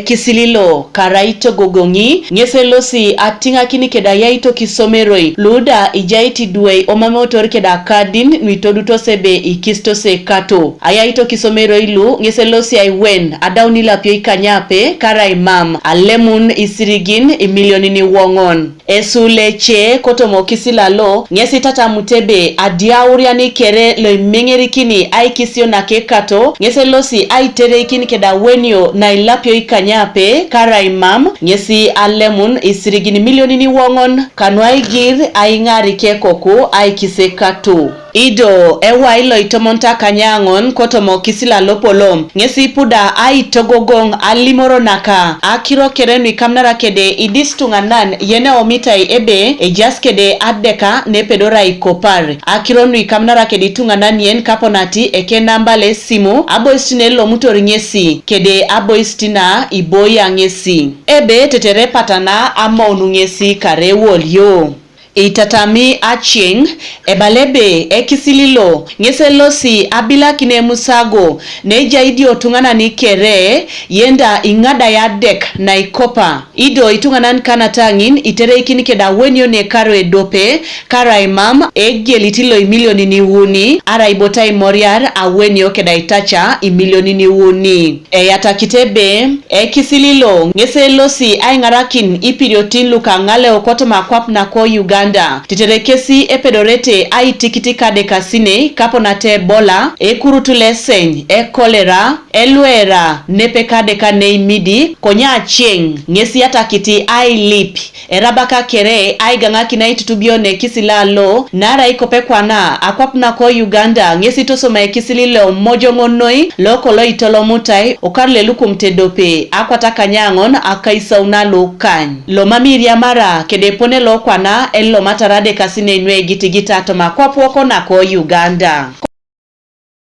kisililo karaito gogongi ngeselosi atinga kini keda yaito kisomeroi luda ijaiti duwe omamotor keda kadin nuitoduto sebe ikisto se kato ayaito kisomeroi lu ngeselosi aiwen adauni lapio ikanyape kara imam alemun isirigin imilioni ni wongon esuleche kotomo kisilalo ngesi tata mutebe adiauriani kere lo mengerikini ai kisio na kekato ngeselosi ai tereikini keda wenyo na ilapio ikanyape kara imam ngesi alemun isirigini milioni ni wongon kanwai gir ai ngari kekoku ai kisekato ido ewa ilo itomonta kanyangon kotomo kisila lopolom ngesi puda ai togogong alimoro naka akiro kerenu kamnara kede idistunganan yene omitai ebe ejas kede adeka nepedora ikopar akironu kamnara kede tunganan yen kaponati eke nambale simu aboistine lo mutori ngesi kede aboistina iboya ngesi ebe tetere patana amonu ngesi karewolyo itatami aching ebalebe ekisililo ngeselosi abila kine musago neja idio tungana ni kere yenda ingada ya dek na ikopa ido itunganan kanatangin itere ikini keda wenyo ne karo edope kara imam egelitilo imilioni ni wuni ara ibotai moriar awenyo keda itacha imilioni ni wuni yata kitebe ekisililo ngeselosi aingarakin ipiriotin luka ngale okoto makwap na ko Uganda titerekesi epedorete ai tikitika Adekasinei kaponate bola kurutuleseny kolera elwera nepekadekanei midi konya acheng ngesi atakiti ai lip erabaka kere ai gangaki na itutubione kisilalo nara ikopekwana akwapna ko Uganda ngesi tosoma kisililo mojongonoi lokolo itolomutai okarle lukumtedope akwataka nyangon akaisa unalo kany lo mamiria mara kedepone lo kwana elo matarade kasine nwe gitigita toma kwa pwoko na ko Uganda.